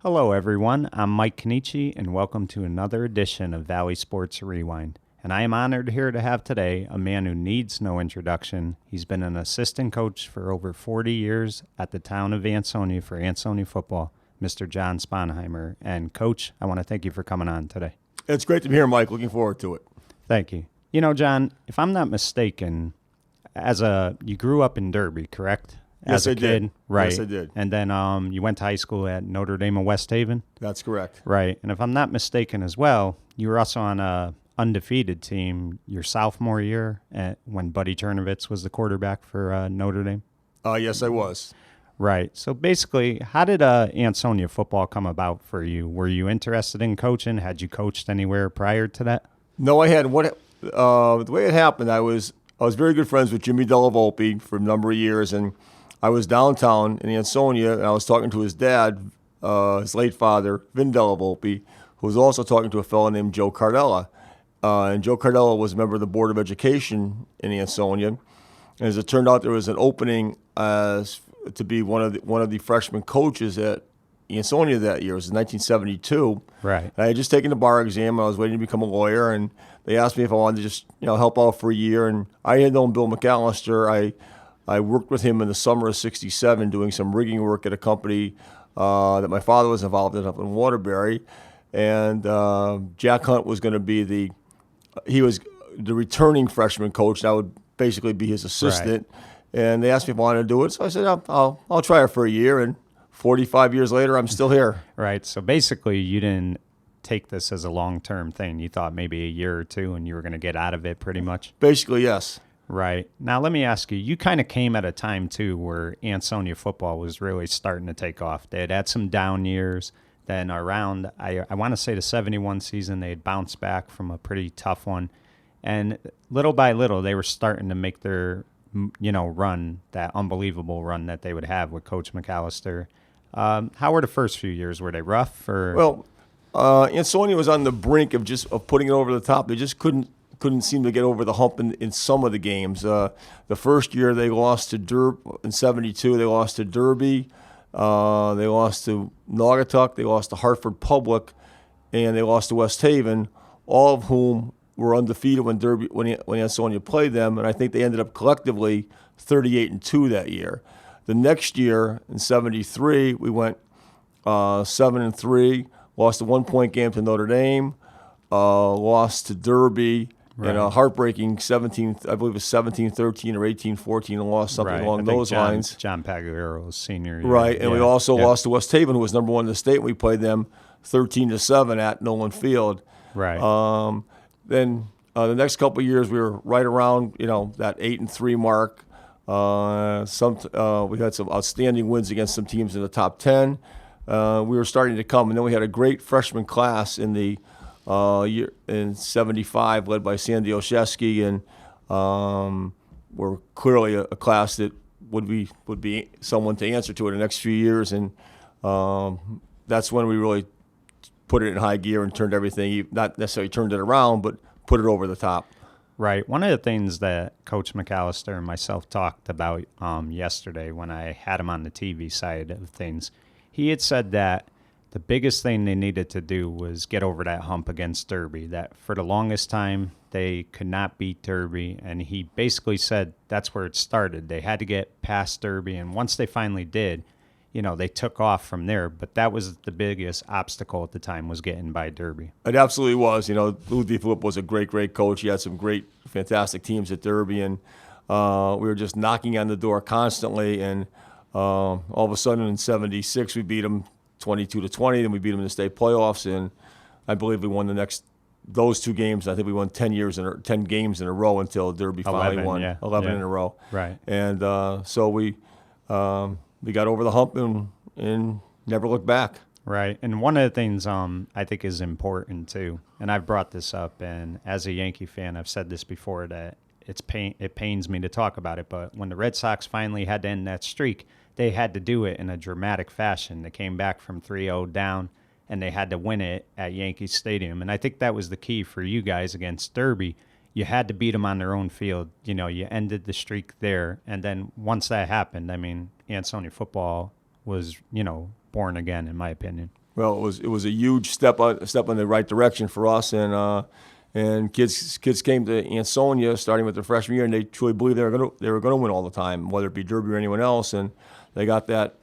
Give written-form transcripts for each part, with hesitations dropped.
Hello, everyone. I'm Mike Cannici, and welcome to another edition of Valley Sports Rewind. And I am honored here to have today a man who needs no introduction. He's been an assistant coach for over 40 years at the town of Ansonia for Ansonia football, Mr. John Sponheimer. And, Coach, I want to thank you for coming on today. It's great to be here, Mike. Looking forward to it. Thank you. You know, John, if I'm not mistaken, you grew up in Derby, correct? Yes, As a I kid, did. right? Yes, I did. And then you went to high school at Notre Dame of West Haven, That's correct. right? And if I'm not mistaken as well, you were also on a undefeated team your sophomore year when Buddy Chernovitz was the quarterback for Notre Dame. Yes, I was. Right. So basically, how did Ansonia football come about for you? Were you interested in coaching? Had you coached anywhere prior to that? No, I had the way it happened. I was very good friends with Jimmy Delavolpe for a number of years, and I was downtown in Ansonia, and I was talking to his dad, his late father, Vin Delavolpe, who was also talking to a fellow named Joe Cardella. And Joe Cardella was a member of the Board of Education in Ansonia. And as it turned out, there was an opening to be one of the freshman coaches at Ansonia that year. It was in 1972. Right. And I had just taken the bar exam. I was waiting to become a lawyer, and they asked me if I wanted to just help out for a year. And I had known Bill McAllister. I worked with him in the summer of '67 doing some rigging work at a company that my father was involved in up in Waterbury. And Jack Hunt was going to be he was the returning freshman coach. And I would basically be his assistant. Right. And they asked me if I wanted to do it. So I said, I'll try it for a year. And 45 years later, I'm still here. Right. So basically, you didn't take this as a long-term thing. You thought maybe a year or two and you were going to get out of it pretty much? Basically, yes. Right. Now, let me ask you, you kind of came at a time, too, where Ansonia football was really starting to take off. They had some down years. Then around, I want to say the 71 season, they had bounced back from a pretty tough one. And little by little, they were starting to make their, run, that unbelievable run that they would have with Coach McAllister. How were the first few years? Were they rough? Or? Well, Ansonia was on the brink of putting it over the top. They just couldn't seem to get over the hump in some of the games. The first year they lost to in '72. They lost to Derby. They lost to Naugatuck. They lost to Hartford Public, and they lost to West Haven. All of whom were undefeated when Ansonia played them, and I think they ended up collectively 38-2 that year. The next year in '73, we went 7-3. Lost a 1-point game to Notre Dame. Lost to Derby. Right. And a heartbreaking 17, I believe it was 17-13 or 18-14, and lost something along those lines. John Pagliaro's senior year. Right, and we also lost to West Haven, who was number one in the state. We played them 13-7 at Nolan Field. Right. Then the next couple of years, we were right around that 8-3 mark. We had some outstanding wins against some teams in the top 10. We were starting to come, and then we had a great freshman class in the year in '75, led by Sandy Olszewski, and we're clearly a class that would be someone to answer to in the next few years, and that's when we really put it in high gear and turned everything, not necessarily turned it around, but put it over the top. Right. One of the things that Coach McAllister and myself talked about yesterday when I had him on the TV side of things, he had said that the biggest thing they needed to do was get over that hump against Derby, that for the longest time they could not beat Derby. And he basically said that's where it started. They had to get past Derby. And once they finally did, they took off from there. But that was the biggest obstacle at the time, was getting by Derby. It absolutely was. Lou DeFilippo was a great, great coach. He had some great, fantastic teams at Derby. And we were just knocking on the door constantly. And all of a sudden in '76, we beat them 22-20, then we beat them in the state playoffs, and I believe we won those two games. I think we won 10 games in a row until Derby finally won 11 in a row. Right. And so we got over the hump and never looked back. Right. And one of the things I think is important too, and I've brought this up, and as a Yankee fan, I've said this before, that it pains me to talk about it, but when the Red Sox finally had to end that streak, they had to do it in a dramatic fashion. They came back from 3-0 down, and they had to win it at Yankee Stadium. And I think that was the key for you guys against Derby. You had to beat them on their own field. You ended the streak there. And then once that happened, Ansonia football was, born again, in my opinion. Well, it was a huge step in the right direction for us, and kids came to Ansonia starting with their freshman year, and they truly believed they were gonna win all the time, whether it be Derby or anyone else, and they got that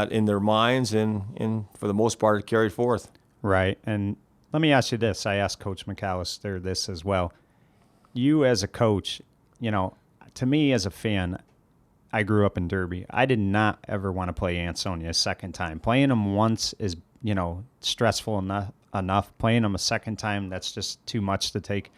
in their minds, and for the most part, it carried forth. Right. And let me ask you this. I asked Coach McAllister this as well. You as a coach, to me as a fan, I grew up in Derby. I did not ever want to play Ansonia a second time. Playing them once is, stressful enough. Playing them a second time, that's just too much to take.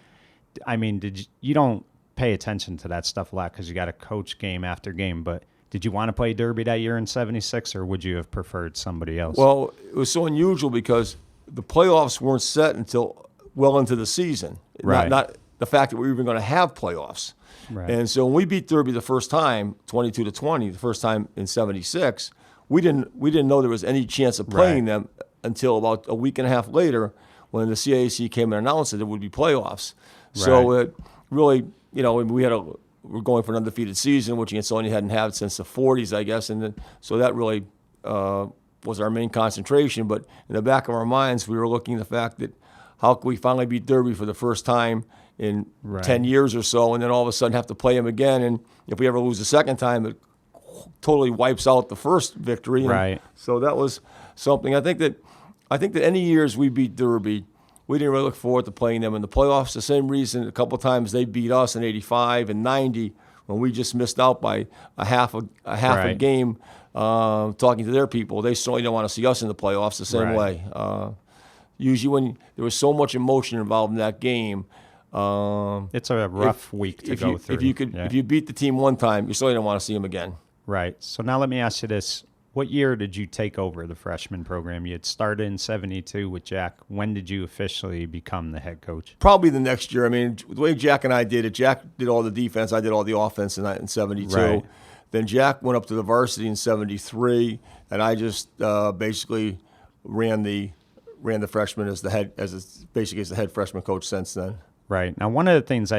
I mean, you don't pay attention to that stuff a lot because you got to coach game after game, but did you want to play Derby that year in '76, or would you have preferred somebody else? Well, it was so unusual because the playoffs weren't set until well into the season. Right. Not the fact that we were even going to have playoffs. Right. And so when we beat Derby the first time, 22-20, the first time in '76, we didn't know there was any chance of playing them until about a week and a half later, when the CAC came and announced that there would be playoffs. So it really, we're going for an undefeated season, which Ansonia hadn't had since the '40s, I guess, and so that really was our main concentration. But in the back of our minds, we were looking at the fact that how could we finally beat Derby for the first time in 10 years or so, and then all of a sudden have to play them again. And if we ever lose the second time, it totally wipes out the first victory. Right. So that was something. I think that any years we beat Derby, we didn't really look forward to playing them in the playoffs. The same reason a couple times they beat us in '85 and '90 when we just missed out by a half a game. Talking to their people, they certainly don't want to see us in the playoffs the same way. Usually when there was so much emotion involved in that game, it's a rough week to go through. If you beat the team one time, you certainly don't want to see them again. Right. So now let me ask you this. What year did you take over the freshman program? You had started in '72 with Jack. When did you officially become the head coach? Probably the next year. I mean, the way Jack and I did it, Jack did all the defense, I did all the offense in '72. Right. Then Jack went up to the varsity in '73, and I just basically ran the freshman as the head freshman coach since then. Right. Now, one of the things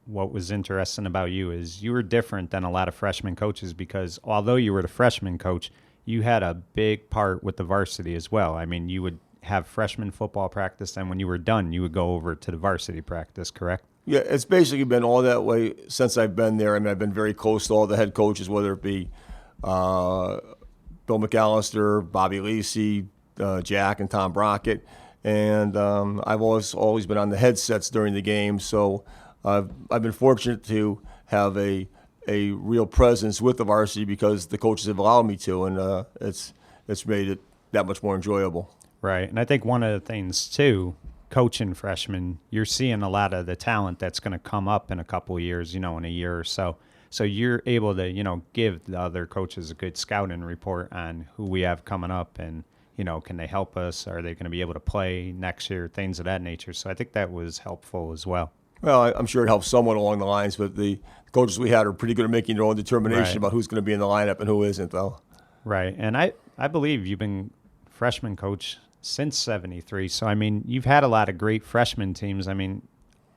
what was interesting about you is you were different than a lot of freshman coaches because although you were the freshman coach, you had a big part with the varsity as well. I mean, you would have freshman football practice, and when you were done, you would go over to the varsity practice, correct? Yeah, it's basically been all that way since I've been there. I mean, I've been very close to all the head coaches, whether it be Bill McAllister, Bobby Lisi, Jack, and Tom Brockett. And I've always been on the headsets during the game, so I've been fortunate to have a real presence with the varsity because the coaches have allowed me to, and it's made it that much more enjoyable. Right, and I think one of the things too, coaching freshmen, you're seeing a lot of the talent that's going to come up in a couple of years, in a year or so. So you're able to, give the other coaches a good scouting report on who we have coming up and, can they help us? Are they going to be able to play next year? Things of that nature. So I think that was helpful as well. Well, I'm sure it helps somewhat along the lines, but the coaches we had are pretty good at making their own determination about who's going to be in the lineup and who isn't, though. Right. And I believe you've been freshman coach since '73. So, I mean, you've had a lot of great freshman teams. I mean,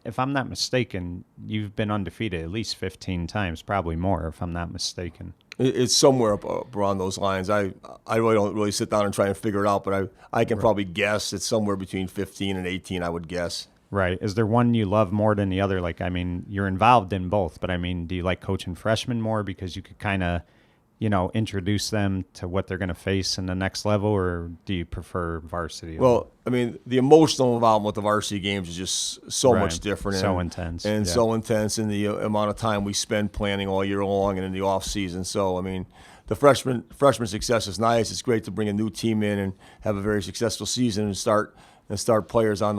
if I'm not mistaken, you've been undefeated at least 15 times, probably more if I'm not mistaken. It's somewhere up around those lines. I really don't sit down and try and figure it out, but I can probably guess it's somewhere between 15 and 18, I would guess. Right. Is there one you love more than the other? Like, I mean, you're involved in both, but I mean, do you like coaching freshmen more because you could kind of, introduce them to what they're going to face in the next level, or do you prefer varsity? Well, I mean, the emotional involvement with the varsity games is just so much different. So intense. And so intense in the amount of time we spend planning all year long and in the off season. So, I mean, the freshman success is nice. It's great to bring a new team in and have a very successful season and start players on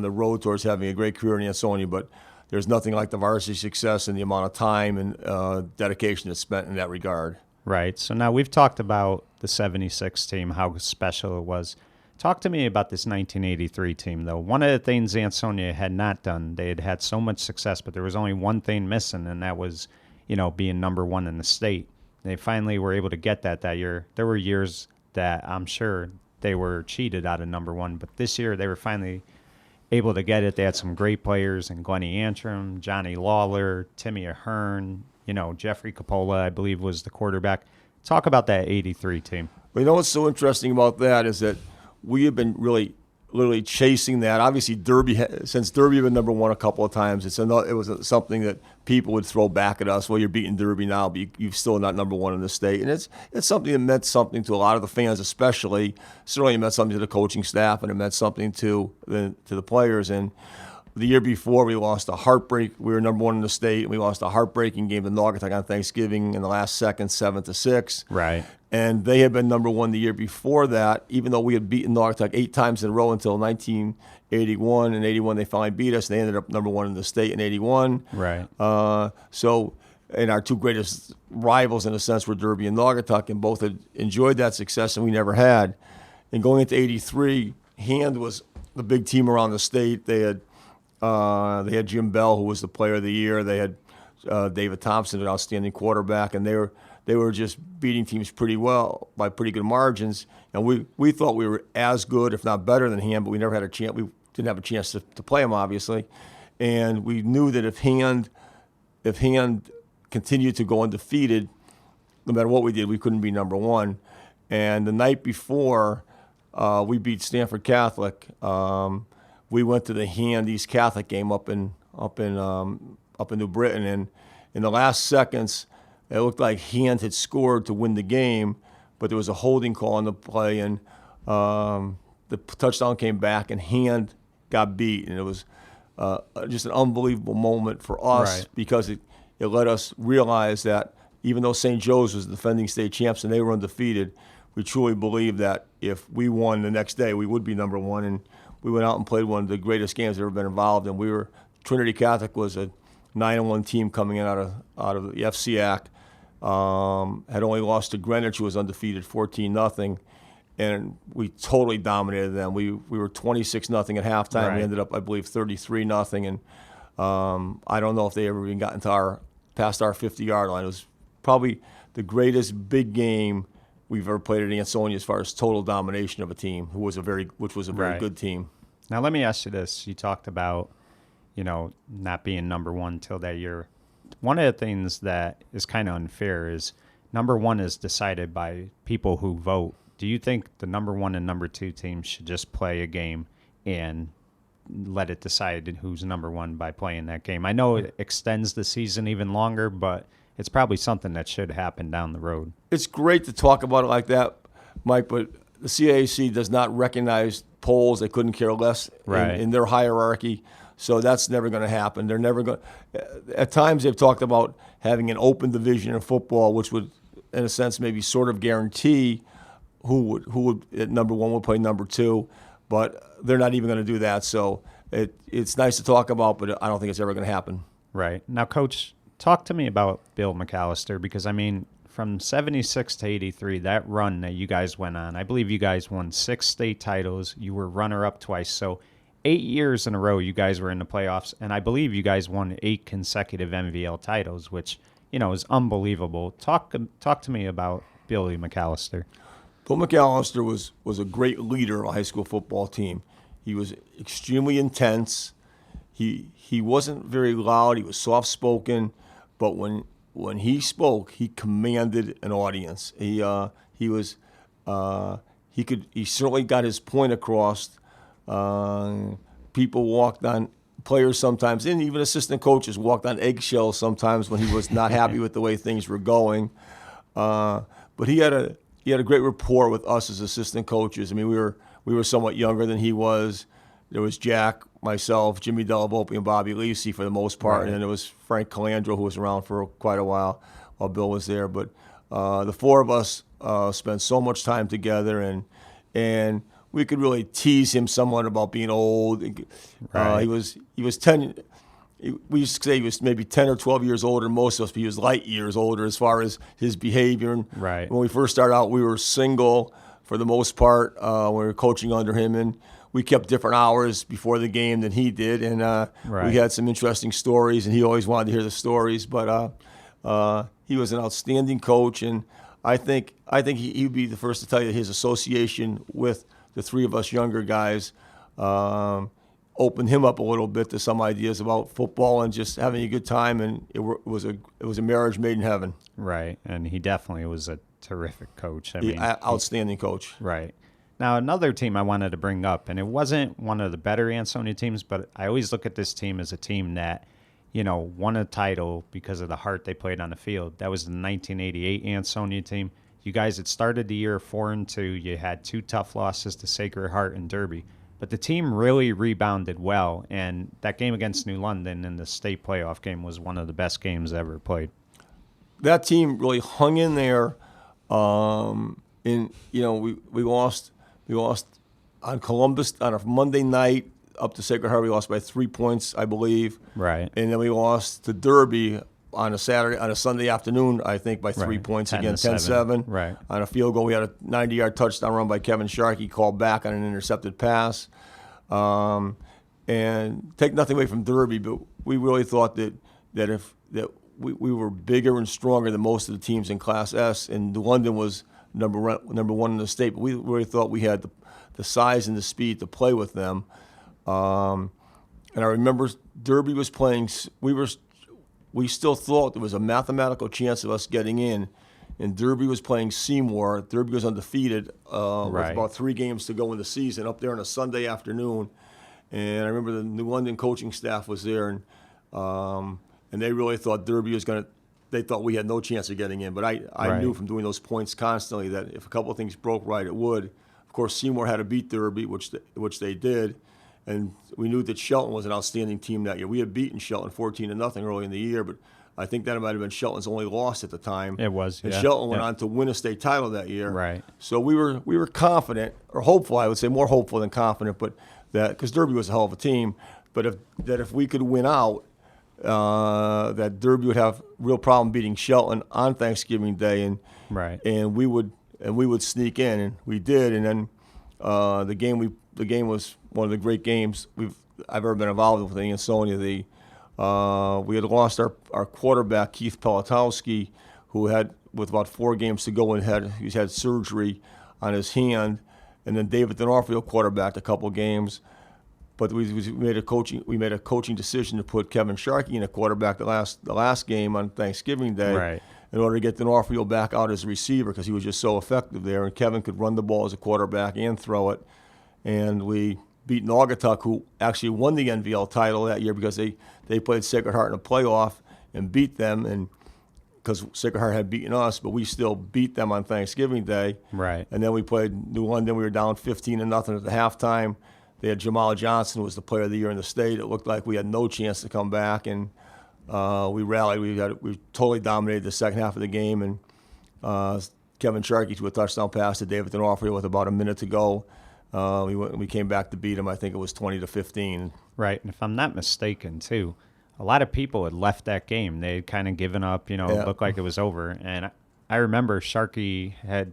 the road towards having a great career in Ansonia. But there's nothing like the varsity success and the amount of time and dedication that's spent in that regard. Right. So now we've talked about the '76 team, how special it was. Talk to me about this 1983 team, though. One of the things Ansonia had not done, they had had so much success, but there was only one thing missing, and that was, being number one in the state. They finally were able to get that year. There were years that I'm sure they were cheated out of number one, but this year they were finally able to get it. They had some great players in Glennie Antrim, Johnny Lawler, Timmy Ahern, Jeffrey Coppola, I believe, was the quarterback. Talk about that '83 team. Well, you know what's so interesting about that is that we have been literally chasing that. Obviously, since Derby had been number one a couple of times, it was something that people would throw back at us. Well, you're beating Derby now, but you're still not number one in the state. And it's something that meant something to a lot of the fans, especially. Certainly, it meant something to the coaching staff, and it meant something to the players. And the year before, we lost a heartbreak. We were number one in the state, and we lost a heartbreaking game to Naugatuck on Thanksgiving in the last second, 7-6. Right. And they had been number one the year before that, even though we had beaten Naugatuck 8 times in a row until 1981. In 81, they finally beat us. They ended up number one in the state in 81. Right. And our two greatest rivals, in a sense, were Derby and Naugatuck, and both had enjoyed that success, and we never had. And going into 83, Hand was the big team around the state. They had Jim Bell, who was the player of the year. They had David Thompson, an outstanding quarterback, and they were just beating teams pretty well by pretty good margins. And we thought we were as good, if not better than Hand, but we never had a chance. We didn't have a chance to play them, obviously. And we knew that if Hand continued to go undefeated, no matter what we did, we couldn't be number one. And the night before we beat Stanford Catholic, we went to the Hand East Catholic game up in New Britain, and in the last seconds, it looked like Hand had scored to win the game, but there was a holding call on the play, and the touchdown came back, and Hand got beat, and it was just an unbelievable moment for us, right, because it let us realize that even though St. Joe's was the defending state champs and they were undefeated, we truly believed that if we won the next day, we would be number one. And we went out and played one of the greatest games I've ever been involved in. Trinity Catholic was a 9-1 team coming in out of the FCAC. Had only lost to Greenwich, who was undefeated 14-0, and we totally dominated them. We were 26-0 at halftime. Right. We ended up, I believe, 33-0, and I don't know if they ever even got past our 50-yard line. It was probably the greatest big game we've ever played at Ansonia as far as total domination of a team, which was a very Right. good team. Now, let me ask you this. You talked about, not being number one till that year. One of the things that is kind of unfair is number one is decided by people who vote. Do you think the number one and number two teams should just play a game and let it decide who's number one by playing that game? I know it extends the season even longer, but it's probably something that should happen down the road. It's great to talk about it like that, Mike, but the CAC does not recognize polls. They couldn't care less Right. in their hierarchy, so that's never going to happen. They're never going. At times, they've talked about having an open division in football, which would, in a sense, maybe sort of guarantee who would at number one would play number two, but they're not even going to do that. So it's nice to talk about, but I don't think it's ever going to happen. Right. Now, Coach, talk to me about Bill McAllister, because, from 76 to 83, that run that you guys went on, I believe you guys won 6 state titles. You were runner-up twice. So 8 years in a row you guys were in the playoffs, and I believe you guys won 8 consecutive MVL titles, which, is unbelievable. Talk to me about Billy McAllister. Bill McAllister was a great leader of a high school football team. He was extremely intense. He wasn't very loud. He was soft-spoken, but when he spoke, he commanded an audience. He certainly got his point across. People walked on, players sometimes, and even assistant coaches walked on eggshells sometimes when he was not happy with the way things were going. But he had a great rapport with us as assistant coaches. We were somewhat younger than he was. There was Jack, myself, Jimmy Delavolpe, and Bobby Lisi for the most part, Right. and then there was Frank Calandro, who was around for quite a while Bill was there. But the four of us spent so much time together, and we could really tease him somewhat about being old. Right. He was 10. We used to say he was maybe 10 or 12 years older than most of us, but he was light years older as far as his behavior. And Right. when we first started out, we were single for the most part. We were coaching under him, and we kept different hours before the game than he did. And Right. we had some interesting stories, and he always wanted to hear the stories. But he was an outstanding coach, and I think he would be the first to tell you that his association with the three of us younger guys opened him up a little bit to some ideas about football and just having a good time, and it was a marriage made in heaven. Right. And he definitely was a terrific coach. I He, mean, outstanding coach. right. Now, another team I wanted to bring up, and it wasn't one of the better Ansonia teams, but I always look at this team as a team that, won a title because of the heart they played on the field. That was the 1988 Ansonia team. You guys had started the year 4-2. You had 2 tough losses to Sacred Heart and Derby. But the team really rebounded well, and that game against New London in the state playoff game was one of the best games ever played. That team really hung in there. We lost on Columbus on a Monday night up to Sacred Heart. We lost by 3 points, I believe. Right. And then we lost to Derby on a Sunday afternoon, I think, by 3 points again, 10-7. Right. On a field goal, we had a 90-yard touchdown run by Kevin Sharkey, called back on an intercepted pass. And take nothing away from Derby, but we really thought that we were bigger and stronger than most of the teams in Class S, and London was number one in the state. But we really thought we had the size and the speed to play with them. And I remember Derby was playing. We still thought there was a mathematical chance of us getting in, and Derby was playing Seymour. Derby was undefeated with about 3 games to go in the season up there on a Sunday afternoon. And I remember the New London coaching staff was there, and they really thought Derby was going to. They thought we had no chance of getting in, but I knew from doing those points constantly that if a couple of things broke right, it would. Of course, Seymour had to beat Derby, which they did, and we knew that Shelton was an outstanding team that year. We had beaten Shelton 14-0 early in the year, but I think that might have been Shelton's only loss at the time. It was, and Shelton went on to win a state title that year. Right. So we were confident, or hopeful, I would say, more hopeful than confident, but that because Derby was a hell of a team, but if we could win out, that Derby would have real problem beating Shelton on Thanksgiving Day, and we would sneak in, and we did, and then the game was one of the great games I've ever been involved with in Ansonia. We had lost our quarterback Keith Pelotowski, who had with about 4 games to go and he's had surgery on his hand, and then David D'Onofrio quarterbacked a couple games. But we made a coaching decision to put Kevin Sharkey in a quarterback the last game on Thanksgiving Day, in order to get D'Onofrio back out as a receiver because he was just so effective there. And Kevin could run the ball as a quarterback and throw it. And we beat Naugatuck, who actually won the NVL title that year because they played Sacred Heart in a playoff and beat them, and because Sacred Heart had beaten us, but we still beat them on Thanksgiving Day. Right. And then we played New London. We were down 15-0 at the halftime. They had Jamal Johnson, who was the player of the year in the state. It looked like we had no chance to come back, and we rallied. We totally dominated the second half of the game, and Kevin Sharkey threw a touchdown pass to David D'Onofrio with about a minute to go. We came back to beat him. I think it was 20-15. Right, and if I'm not mistaken, too, a lot of people had left that game. They had kind of given up. It looked like it was over. And I remember Sharkey had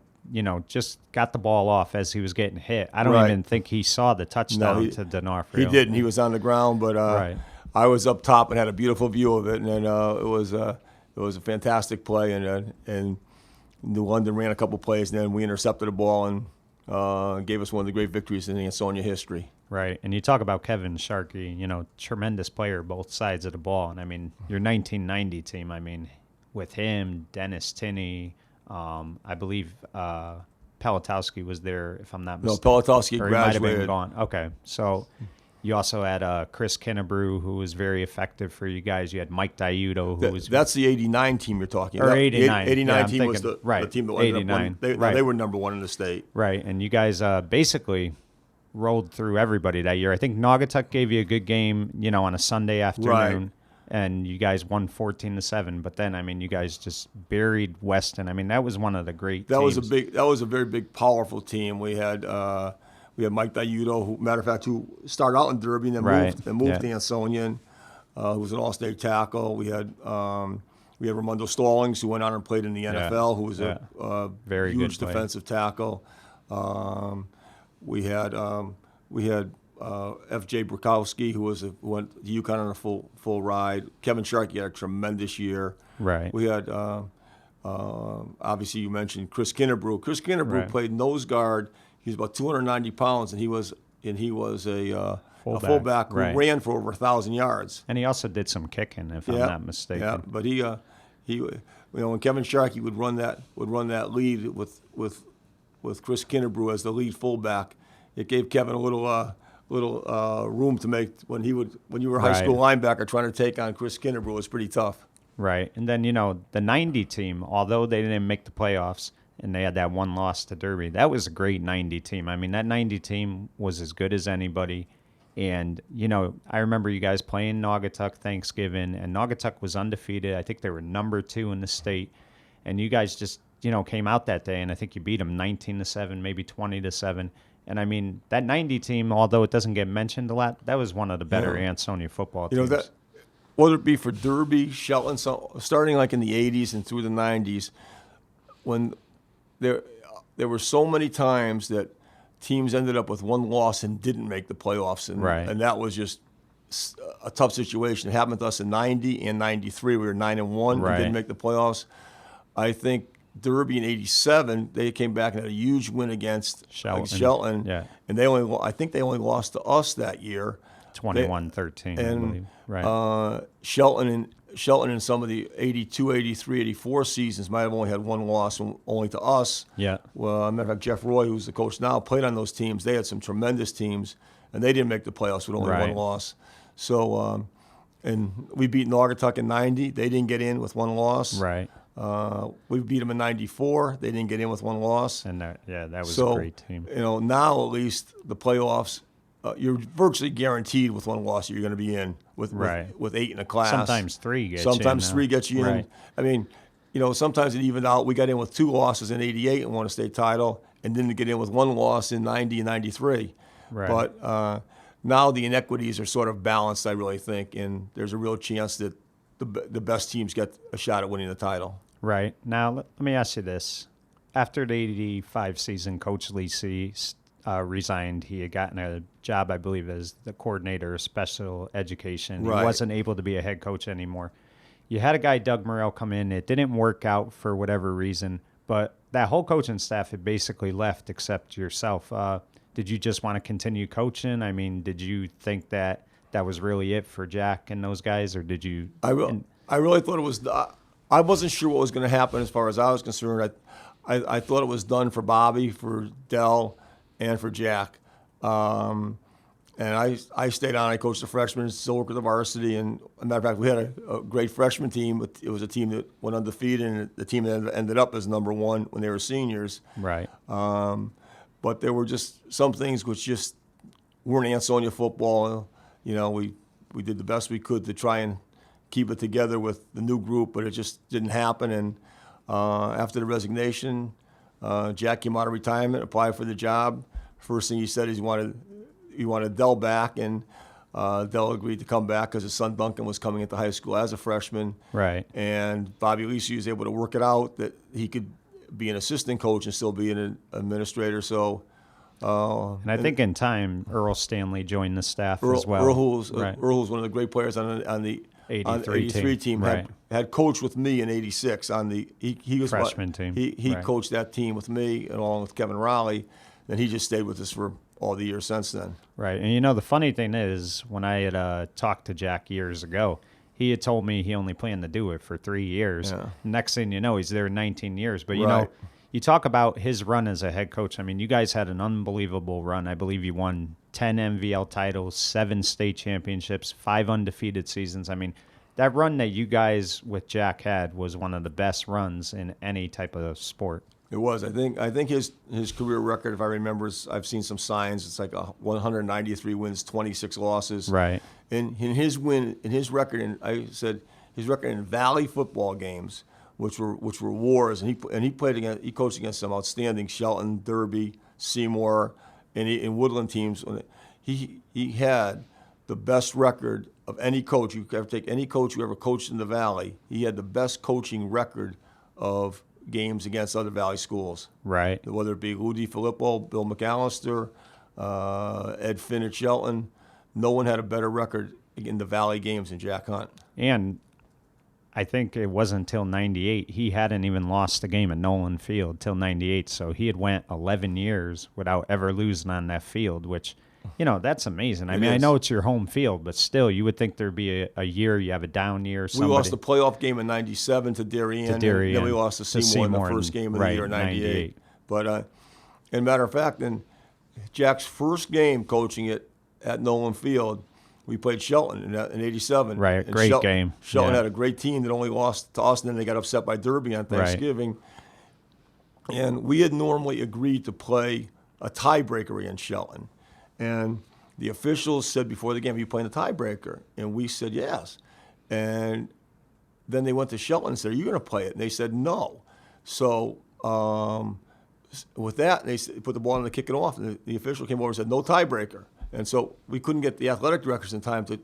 just got the ball off as he was getting hit. I don't even think he saw the touchdown to D'Onofrio. He didn't. He was on the ground, but I was up top and had a beautiful view of it, and then it was a fantastic play, and New London ran a couple plays, and then we intercepted the ball and gave us one of the great victories in Ansonia history. Right, and you talk about Kevin Sharkey, tremendous player both sides of the ball, and I mean your 1990 team. I mean, with him, Dennis Tinney. I believe Pelotowski was there, if I'm not mistaken. No, Pelotowski graduated. He might have been gone. Okay, so you also had Chris Kinnebrew, who was very effective for you guys. You had Mike Diuto, who was... That's the 89 team you're talking about. Or 89. 89 team was the team that ended 89. They were number 1 in the state. Right, and you guys basically rolled through everybody that year. I think Naugatuck gave you a good game, on a Sunday afternoon. Right. And you guys won 14-7, but then you guys just buried Weston. That was one of the great teams. That was a very big, powerful team. We had Mike Diuto, who, matter of fact, who started out in Derby and then moved to Ansonia, who was an all-state tackle. We had Ramondo Stallings, who went on and played in the NFL, who was a very huge good defensive tackle. We had F.J. Brukowski, who went to UConn on a full ride. Kevin Sharkey had a tremendous year. Right. We had obviously you mentioned Chris Kinnebrew. Chris Kinnebrew played nose guard. He was about 290 pounds, and he was a fullback who ran for over 1,000 yards. And he also did some kicking, if I'm not mistaken. Yeah, but when Kevin Sharkey would run that lead with Chris Kinnebrew as the lead fullback, it gave Kevin a little room to make when you were a high school linebacker trying to take on Chris Kinnebrew was pretty tough. Right. And then, the 90 team, although they didn't make the playoffs and they had that one loss to Derby, that was a great 90 team. I mean, that 90 team was as good as anybody. And, I remember you guys playing Naugatuck Thanksgiving, and Naugatuck was undefeated. I think they were number 2 in the state. And you guys just, came out that day, and I think you beat them 19-7, maybe 20-7. And, I mean, that 90 team, although it doesn't get mentioned a lot, that was one of the better Ansonia football teams. Whether it be for Derby, Shelton, starting like in the 80s and through the 90s, when there were so many times that teams ended up with one loss and didn't make the playoffs, and that was just a tough situation. It happened to us in 90 and 93. We were 9-1 and didn't make the playoffs. I think Derby in '87, they came back and had a huge win against Shelton, and I think they only lost to us that year. 21-13, I believe. Right. Shelton in some of the 82, 83, 84 seasons might have only had one loss, only to us. Yeah. Well, as a matter of fact, Jeff Roy, who's the coach now, played on those teams. They had some tremendous teams, and they didn't make the playoffs with only one loss. So, and we beat Naugatuck in 90. They didn't get in with one loss. Right. We beat them in 94. They didn't get in with one loss. And that was a great team. Now at least the playoffs, you're virtually guaranteed with one loss you're going to be in with 8 in a class. Sometimes 3 gets you in. Sometimes 3 gets you in. I mean, sometimes it evened out. We got in with 2 losses in '88 and won a state title, and didn't get in with 1 loss in '90 and '93. Right. But now the inequities are sort of balanced, I really think, and there's a real chance that the best teams get a shot at winning the title. Right. Now, let me ask you this. After the '85 season, Coach Lisi resigned. He had gotten a job, I believe, as the coordinator of special education. He wasn't able to be a head coach anymore. You had a guy, Doug Morrell, come in. It didn't work out for whatever reason, but that whole coaching staff had basically left except yourself. Did you just want to continue coaching? I mean, did you think that was really it for Jack and those guys, or did you? I really thought it was. I wasn't sure what was going to happen as far as I was concerned. I thought it was done for Bobby, for Dell, and for Jack. And I stayed on. I coached the freshmen, still worked with the varsity. And as a matter of fact, we had a great freshman team. It was a team that went undefeated, and the team that ended up as number 1 when they were seniors. Right. But there were just some things which just weren't Ansonia football. We did the best we could to try and keep it together with the new group, but it just didn't happen. And after the resignation, Jack came out of retirement, applied for the job. First thing he said is he wanted Dell back, and Dell agreed to come back because his son Duncan was coming into high school as a freshman. Right. And Bobby Lisi was able to work it out that he could be an assistant coach and still be an administrator. So, and I think in time, Earl Stanley joined the staff as well. Earl, who's one of the great players on the 83 team, had coached with me in '86 on he was freshman team. He coached that team with me along with Kevin Raleigh, and he just stayed with us for all the years since then. Right, and the funny thing is, when I had talked to Jack years ago, he had told me he only planned to do it for 3 years. Yeah. Next thing you know, he's there 19 years. But you talk about his run as a head coach. I mean, you guys had an unbelievable run. I believe you won 10 MVL titles, 7 state championships, 5 undefeated seasons. I mean, that run that you guys with Jack had was one of the best runs in any type of sport. It was. I think his career record, if I remember, I've seen some signs. It's like 193 wins, 26 losses. Right. And his record in Valley football games, which were wars, and he coached against some outstanding Shelton, Derby, Seymour, and Woodland teams. He had the best record of any coach. You could ever take any coach who ever coached in the Valley. He had the best coaching record of games against other Valley schools. Right. Whether it be Lou DiFilippo, Bill McAllister, Ed Finn at Shelton, no one had a better record in the Valley games than Jack Hunt. And I think it wasn't until 98. He hadn't even lost a game at Nolan Field till 98. So he had went 11 years without ever losing on that field, which that's amazing. I It mean, I is. know it's your home field, but still, you would think there'd be a year you have a down year. We lost the playoff game in '97 to Darien, and then we lost to Seymour in the first game of the year in '98. But, and matter of fact, in Jack's first game coaching it at Nolan Field, we played Shelton in '87. Right, and great game. Shelton had a great team that only lost to us, and then they got upset by Derby on Thanksgiving. Right. And we had normally agreed to play a tiebreaker against Shelton. And the officials said before the game, "Are you playing a tiebreaker?" And we said yes. And then they went to Shelton and said, "Are you going to play it?" And they said no. So with that, they put the ball in to kick it off, and the official came over and said, "No tiebreaker." And so we couldn't get the athletic directors in time to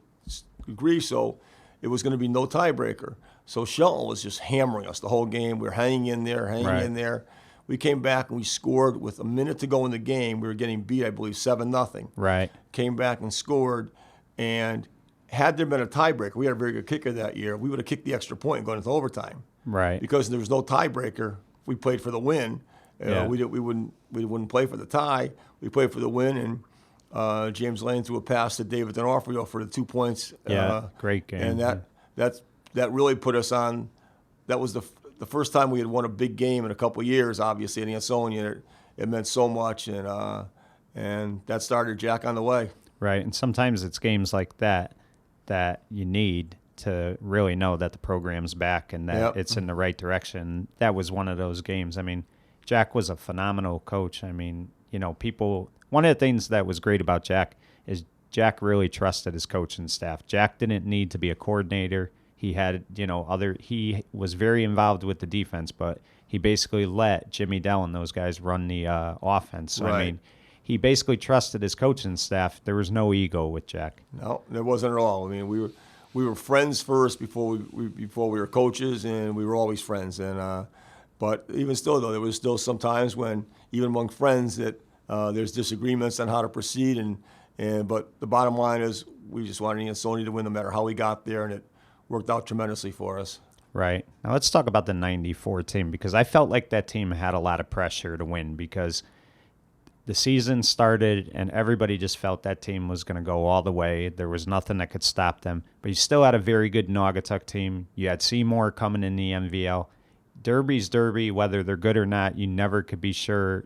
agree, so it was going to be no tiebreaker. So Shelton was just hammering us the whole game. We were hanging in there. We came back and we scored with a minute to go in the game. We were getting beat, I believe, 7-0. Right. Came back and scored, and had there been a tiebreaker, we had a very good kicker that year, we would have kicked the extra point and gone into overtime. Right. Because there was no tiebreaker, we played for the win. Yeah. We wouldn't play for the tie. We played for the win, and James Lane threw a pass to David D'Onofrio for the 2 points. Great game. And that really put us on. That was the first time we had won a big game in a couple of years. Obviously, in Ansonia, it meant so much, and that started Jack on the way. Right, and sometimes it's games like that you need to really know that the program's back and that it's in the right direction. That was one of those games. I mean, Jack was a phenomenal coach. I mean, people. One of the things that was great about Jack is Jack really trusted his coaching staff. Jack didn't need to be a coordinator. He had, he was very involved with the defense, but he basically let Jimmy Dell and those guys run the offense. So, right. I mean, he basically trusted his coaching staff. There was no ego with Jack. No, there wasn't at all. I mean, we were friends first before we were coaches, and we were always friends. And but even still, though, there was still some times when, even among friends, that there's disagreements on how to proceed. But the bottom line is, we just wanted Ansonia to win no matter how we got there, and it worked out tremendously for us. Right. Now let's talk about the 94 team, because I felt like that team had a lot of pressure to win, because the season started and everybody just felt that team was going to go all the way. There was nothing that could stop them. But you still had a very good Naugatuck team. You had Seymour coming in the MVL. Derby's Derby, whether they're good or not, you never could be sure.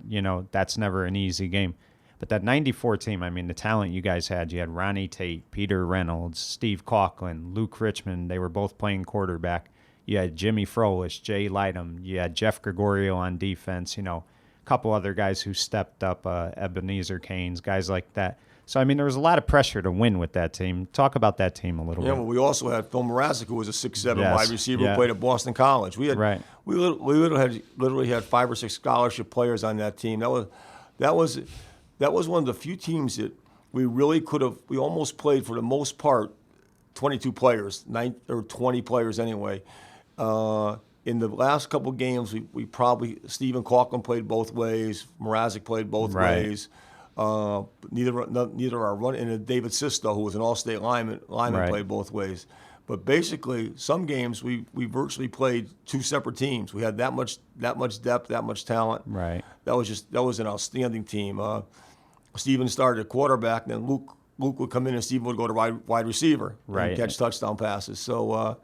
That's never an easy game. But that 94 team, I mean, the talent you guys had. You had Ronnie Tate, Peter Reynolds, Steve Coughlin, Luke Richmond. They were both playing quarterback. You had Jimmy Froelich, Jay Lightham. You had Jeff Gregorio on defense. A couple other guys who stepped up, Ebenezer Canes, guys like that. So, I mean, there was a lot of pressure to win with that team. Talk about that team a little bit. Yeah, well, we also had Phil Mrazek, who was a 6'7" wide receiver who played at Boston College. We literally had 5 or 6 scholarship players on that team. That was one of the few teams that we really could have. We almost played, for the most part, 22 players, 20 players anyway. In the last couple games, we probably, Stephen Coughlin played both ways. Mrazek played both ways. Neither our run, and David Sisto, who was an all-state lineman played both ways. But basically, some games we virtually played 2 separate teams. We had that much depth, that much talent. Right. That was an outstanding team. Steven started at quarterback, and then Luke would come in, and Steven would go to wide receiver and catch touchdown passes. So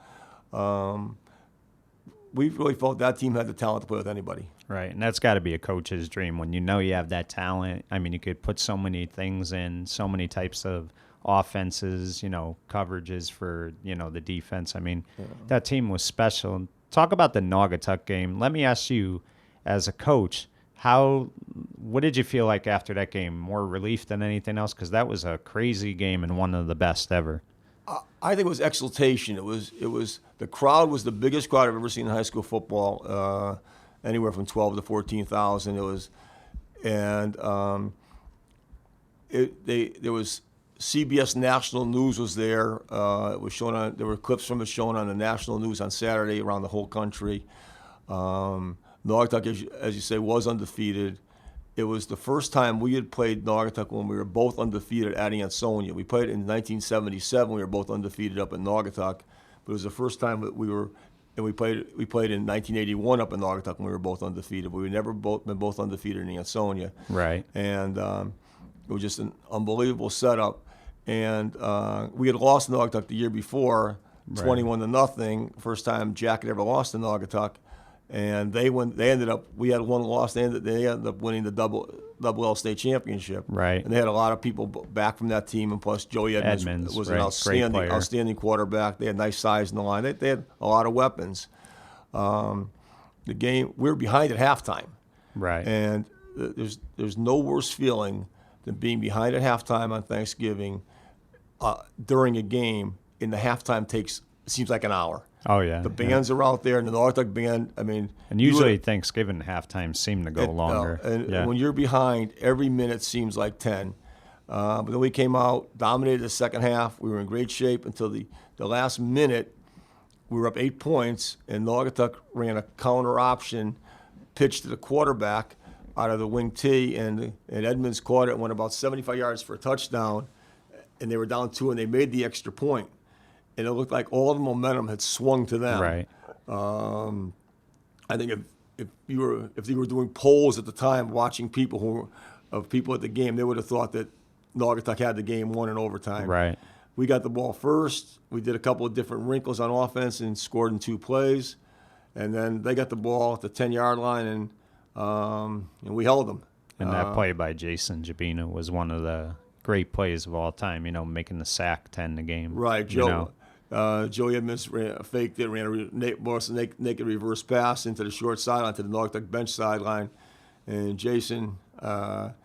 we really felt that team had the talent to play with anybody. Right, and that's got to be a coach's dream when you have that talent. I mean, you could put so many things in, so many types of offenses, coverages for, the defense. I mean, that team was special. Talk about the Naugatuck game. Let me ask you, as a coach, what did you feel like after that game? More relief than anything else? Because that was a crazy game and one of the best ever. I think it was exultation. It was the crowd was the biggest crowd I've ever seen in high school football. Anywhere from 12 to 14,000. It was, and there was CBS National News was there. It was shown on. There were clips from it shown on the national news on Saturday around the whole country. Naugatuck, as you say, was undefeated. It was the first time we had played Naugatuck when we were both undefeated at Ansonia. We played in 1977. We were both undefeated up in Naugatuck, but it was the first time that we were. And we played in 1981 up in Naugatuck when we were both undefeated. But we never been both undefeated in Ansonia. Right. And It was just an unbelievable setup. And we had lost Naugatuck the year before, 21-0. First time Jack had ever lost to Naugatuck. And we had one loss. They ended up winning the double L state championship. Right. And they had a lot of people back from that team. And plus, Joey Edmonds was an outstanding quarterback. They had nice size in the line. They had a lot of weapons. The game, we were behind at halftime. Right. And there's no worse feeling than being behind at halftime on Thanksgiving during a game. And the halftime seems like an hour. Oh, yeah. The bands are out there, and the Naugatuck band, And usually Thanksgiving halftime seem to go longer. When you're behind, every minute seems like 10. But then we came out, dominated the second half. We were in great shape until the last minute. We were up 8 points, and Naugatuck ran a counter option pitch to the quarterback out of the wing tee, and Edmonds caught it, went about 75 yards for a touchdown, and they were down 2, and they made the extra point. And it looked like all the momentum had swung to them. Right. I think if you were doing polls at the time, watching people at the game, they would have thought that Naugatuck had the game won in overtime. Right. We got the ball first. We did a couple of different wrinkles on offense and scored in 2 plays. And then they got the ball at the 10-yard line, and we held them. And that play by Jason Jabina was one of the great plays of all time, making the sack to end the game. Right, Joe. Joey Edmonds faked it, ran a naked reverse pass into the short sideline to the Naugatuck bench sideline. And Jason told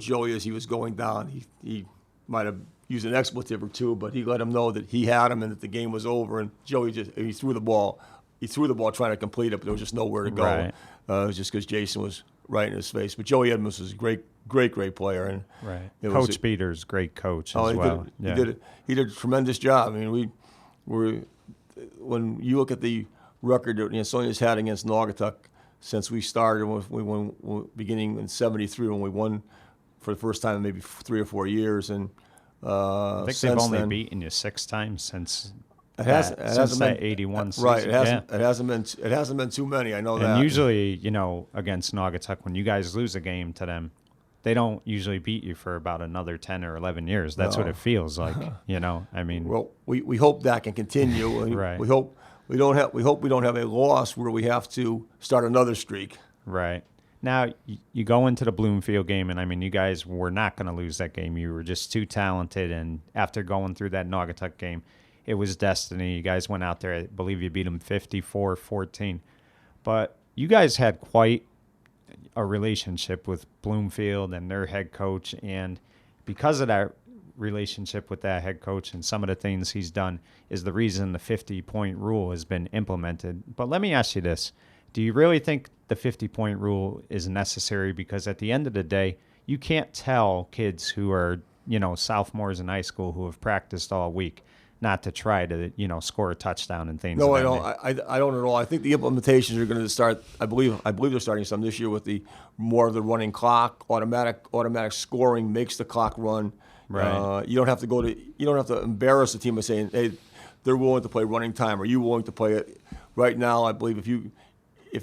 Joey as he was going down, he might have used an expletive or two, but he let him know that he had him and that the game was over. And Joey he threw the ball trying to complete it, but there was just nowhere to go. Right. It was just because Jason was right in his face. But Joey Edmonds was a great player. And right. Coach Peters, great coach as well. He did a tremendous job. When you look at the record that Ansonia's had against Naugatuck since we started, beginning in '73 when we won for the first time in maybe 3 or 4 years, and I think they've only beaten you 6 times since. It hasn't been 81 season. Right. It hasn't been too many. I know that. And usually, against Naugatuck, when you guys lose a game to them, they don't usually beat you for about another 10 or 11 years. That's what it feels like. Well, we hope that can continue. Right. We hope we don't have a loss where we have to start another streak. Right. Now, you go into the Bloomfield game, and, you guys were not going to lose that game. You were just too talented, and after going through that Naugatuck game, it was destiny. You guys went out there, I believe you beat them 54-14. But you guys had quite a relationship with Bloomfield and their head coach, and because of that relationship with that head coach and some of the things he's done is the reason the 50-point rule has been implemented. But let me ask you this. Do you really think the 50-point rule is necessary? Because at the end of the day, you can't tell kids who are, sophomores in high school who have practiced all week not to try to, score a touchdown and things. No, I don't. I don't at all. I think the implementations are going to start. I believe they're starting some this year with the more of the running clock, automatic scoring makes the clock run. Right. You don't have to embarrass the team by saying, hey, they're willing to play running time. Are you willing to play it? Right now, I believe if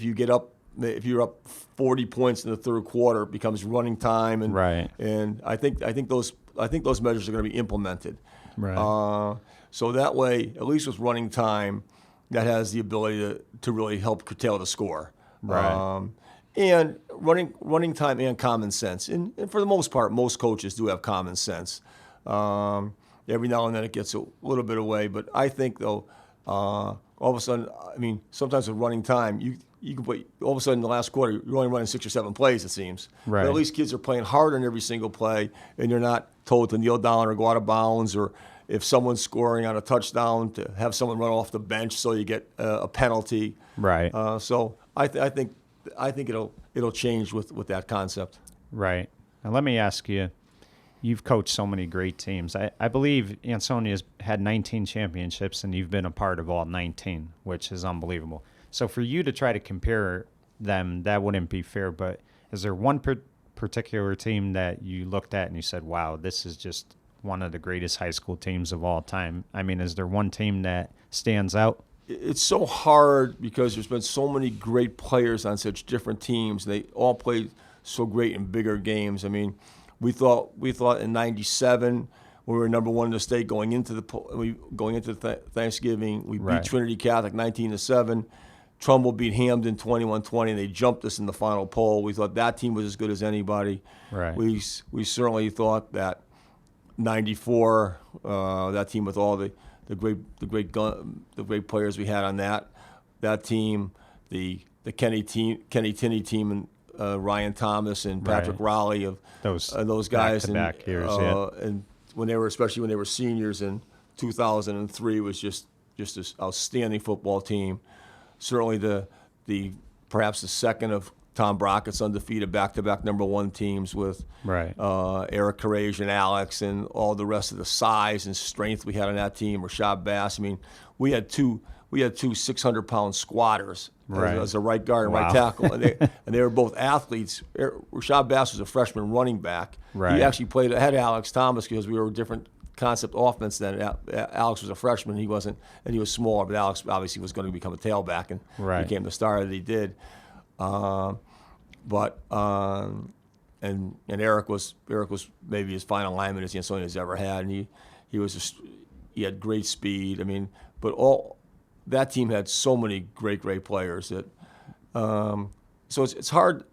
you're up 40 points in the third quarter, it becomes running time. And right. And I think those measures are going to be implemented. Right. So that way, at least with running time, that has the ability to really help curtail the score. Right. And running time and common sense. And for the most part, most coaches do have common sense. Every now and then it gets a little bit away. But I think, though, all of a sudden, sometimes with running time, you can play, all of a sudden in the last quarter, you're only running 6 or 7 plays, it seems. Right. But at least kids are playing hard on every single play, and they're not told to kneel down or go out of bounds, or if someone's scoring on a touchdown, to have someone run off the bench so you get a penalty. Right. So I think it'll change with that concept. Right. Now let me ask you, you've coached so many great teams. I believe Ansonia's had 19 championships, and you've been a part of all 19, which is unbelievable. So for you to try to compare them, that wouldn't be fair. But is there one particular team that you looked at and you said, wow, this is just one of the greatest high school teams of all time? Is there one team that stands out? It's so hard because there's been so many great players on such different teams. They all played so great in bigger games. I mean, we thought in '97 we were number one in the state going into Thanksgiving. We beat Trinity Catholic 19-7. Trumbull beat Hamden 21-20, and they jumped us in the final poll. We thought that team was as good as anybody. Right. We certainly thought that '94, that team with all the great players we had on that team, the Kenny Tinney team, and Ryan Thomas and Patrick Raleigh of those guys, back-to-back years, and especially when they were seniors in 2003, was just an outstanding football team. Certainly perhaps the second of Tom Brockett's undefeated back-to-back number one teams with Eric Courage and Alex and all the rest of the size and strength we had on that team. Rashad Bass. I mean, we had two 600-pound squatters as a right guard and right tackle, and they were both athletes. Rashad Bass was a freshman running back. Right. He actually played ahead of Alex Thomas because we were a different concept offense then. Alex was a freshman. He wasn't, and he was smaller, but Alex obviously was going to become a tailback and became the star that he did. And Eric was maybe his final lineman as Ansonia has ever had, and he had great speed. I mean, but that team had so many great players that so it's hard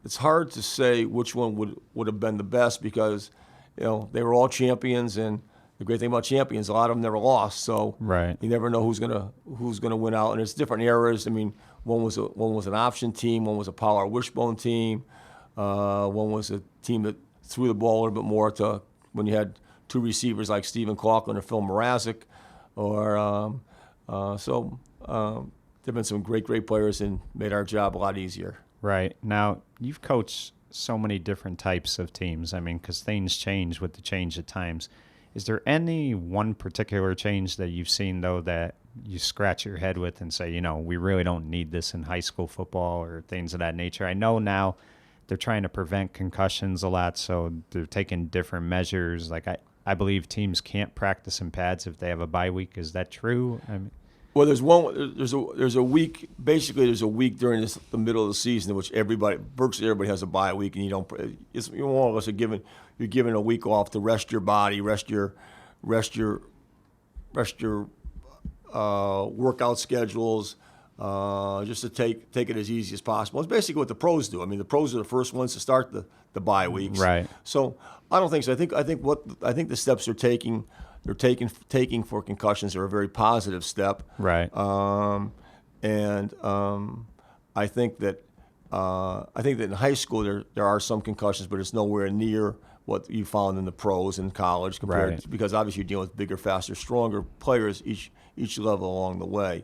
to say which one would have been the best because they were all champions, and the great thing about champions, a lot of them never lost, so you never know who's gonna win out, and it's different eras. I mean, one was an option team, one was a power wishbone team, one was a team that threw the ball a little bit more to when you had two receivers like Stephen Coughlin or Phil Mrazek, or there've been some great players and made our job a lot easier. Right. Now, you've coached so many different types of teams. I mean, because things change with the change of times. Is there any one particular change that you've seen, though, that you scratch your head with and say, we really don't need this in high school football or things of that nature? I know now they're trying to prevent concussions a lot, so they're taking different measures. Like, I believe teams can't practice in pads if they have a bye week. Is that true? I mean, well, there's a week. Basically, there's a week during the middle of the season in which virtually everybody has a bye week, and you more or less you're given a week off to rest your body, rest your workout schedules, just to take it as easy as possible. It's basically what the pros do. I mean, the pros are the first ones to start the bye weeks. Right. So I don't think so. I think the steps they're taking for concussions are a very positive step. Right. I think that in high school there are some concussions, but it's nowhere near what you found in the pros in college because obviously you're dealing with bigger, faster, stronger players each level along the way.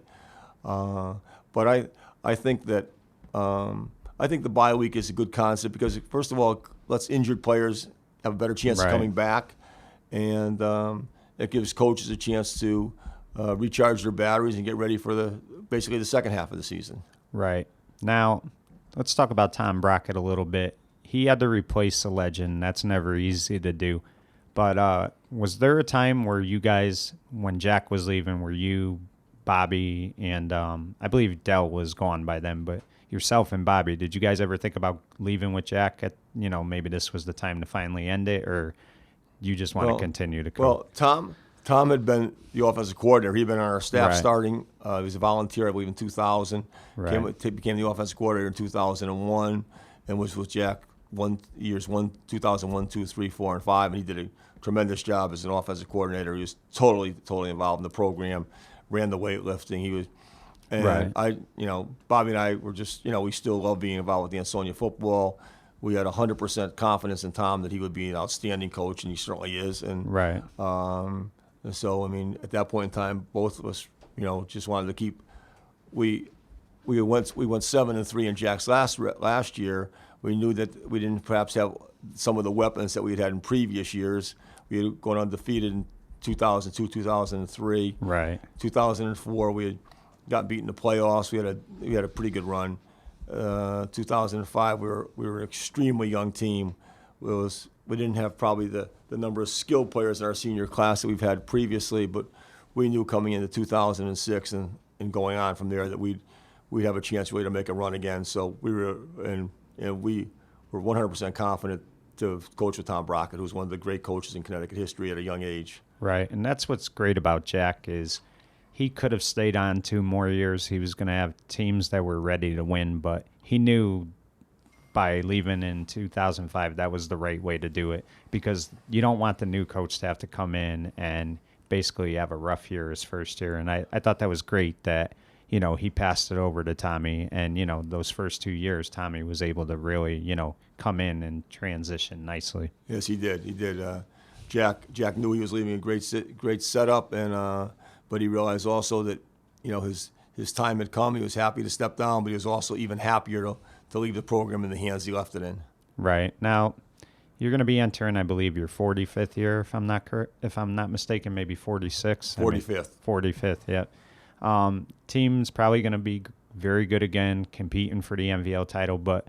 But I think that the bye week is a good concept because first of all, lets injured players have a better chance of coming back, and it gives coaches a chance to recharge their batteries and get ready for basically the second half of the season. Right. Now, let's talk about Tom Brockett a little bit. He had to replace a legend. That's never easy to do. But was there a time where you guys, when Jack was leaving, were you, Bobby, and I believe Dell was gone by then, but yourself and Bobby, did you guys ever think about leaving with Jack maybe this was the time to finally end it, or you just want to continue to coach? Well, Tom had been the offensive coordinator. He'd been on our staff starting. He was a volunteer, I believe, in 2000. Became the offensive coordinator in 2001 and was with Jack 2001, 2, 3, 4, and 5. And he did a tremendous job as an offensive coordinator. He was totally involved in the program, ran the weightlifting. He was, and Bobby and I were just, we still love being involved with the Ansonia football. We had 100% confidence in Tom that he would be an outstanding coach, and he certainly is. And so, I mean, at that point in time, both of us, just wanted to keep. We went 7-3 in Jack's last year. We knew that we didn't perhaps have some of the weapons that we had in previous years. We had gone undefeated in 2002, 2003. Right. 2004, we had got beaten in the playoffs. We had a pretty good run. 2005, we were an extremely young team. We didn't have probably the number of skilled players in our senior class that we've had previously, but we knew coming into 2006 and going on from there that we'd have a chance really to make a run again. So we we're 100% confident to coach with Tom Brockett, who's one of the great coaches in Connecticut history at a young age. Right, and that's what's great about Jack is he could have stayed on 2 more years. He was going to have teams that were ready to win, but he knew by leaving in 2005 that was the right way to do it, because you don't want the new coach to have to come in and basically have a rough year his first year. And I thought that was great that, he passed it over to Tommy, and, those first 2 years, Tommy was able to really, come in and transition nicely. Yes, he did. He did. Jack knew he was leaving a great setup, and but he realized also that his time had come. He was happy to step down, but he was also even happier to leave the program in the hands he left it in. Right. Now, you're going to be entering, I believe, your 45th year, if I'm not mistaken, maybe 46. 45th. 45th. Yeah. Team's probably going to be very good again, competing for the MVL title. But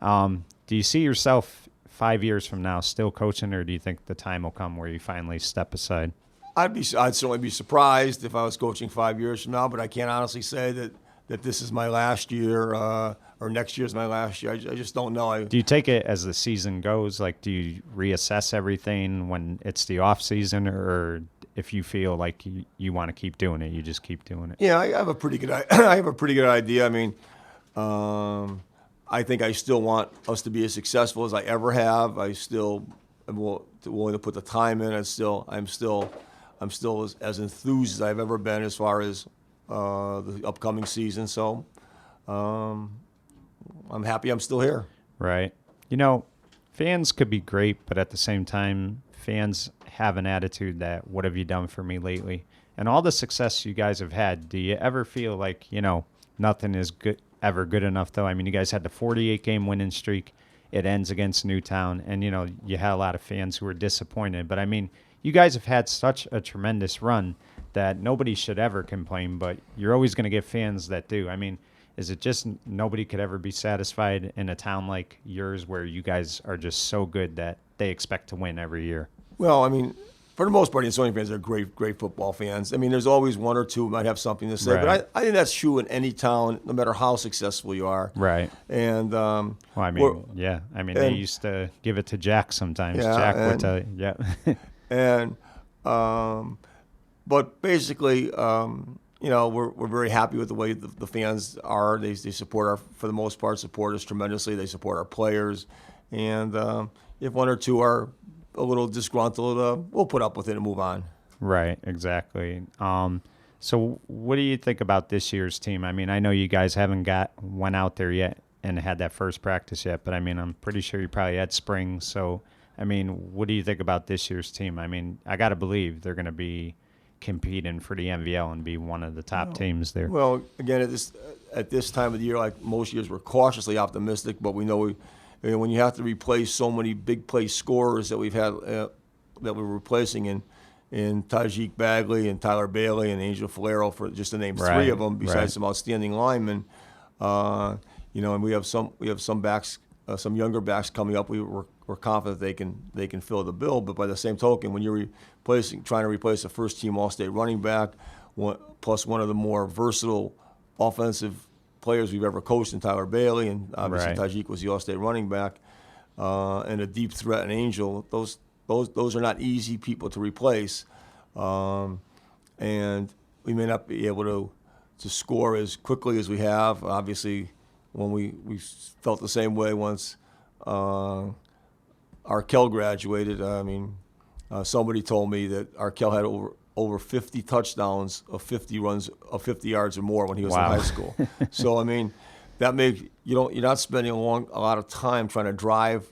do you see yourself 5 years from now still coaching, or do you think the time will come where you finally step aside? I'd certainly be surprised if I was coaching 5 years from now, but I can't honestly say that this is my last year or next year's my last year. I just don't know. Do you take it as the season goes? Like, do you reassess everything when it's the off season, or if you feel like you want to keep doing it, you just keep doing it? Yeah, I have a pretty good idea. I mean, I think I still want us to be as successful as I ever have. I still am willing to put the time in. I'm still as enthused as I've ever been as far as the upcoming season. So I'm happy I'm still here. Right. Fans could be great, but at the same time, fans have an attitude that, what have you done for me lately? And all the success you guys have had, do you ever feel like, nothing is ever good enough, though? I mean, you guys had the 48-game winning streak. It ends against Newtown, and, you had a lot of fans who were disappointed. But, I mean, you guys have had such a tremendous run that nobody should ever complain, but you're always going to get fans that do. I mean, is it just nobody could ever be satisfied in a town like yours where you guys are just so good that they expect to win every year? Well, I mean, for the most part, the Ansonia fans are great football fans. I mean, there's always one or two who might have something to say, Right. but I think that's true in any town, no matter how successful you are. Right. And well, I mean, yeah. I mean, they used to give it to Jack sometimes. Yeah, Jack would tell you, yeah. And but basically, we're very happy with the way the fans are. They support for the most part, support us tremendously. They support our players, and if one or two are a little disgruntled, we'll put up with it and move on. Right, exactly. So what do you think about this year's team? I mean, I know you guys haven't went out there yet and had that first practice yet, but I mean, I'm pretty sure you probably had spring. So, I mean, what do you think about this year's team? I mean, I got to believe they're going to be competing for the MVL and be one of the top teams there. Well, again, at this time of the year, like most years, we're cautiously optimistic, but we know when you have to replace so many big play scorers that we've had that we're replacing in Tajik Bagley and Tyler Bailey and Angel Falero, for just to name three of them, besides some outstanding linemen, and we have some backs, some younger backs coming up. We're confident they can fill the bill. But by the same token, when you're trying to replace a first-team All-State running back, plus one of the more versatile offensive players we've ever coached in Tyler Bailey, and obviously Tajik was the All-State running back, and a deep threat in Angel, those are not easy people to replace, and we may not be able to score as quickly as we have. Obviously, when we felt the same way once Arkell graduated. I mean, somebody told me that Arkell had over 50 touchdowns of 50 runs of 50 yards or more when he was in high school. So I mean, that makes you're not spending a lot of time trying to drive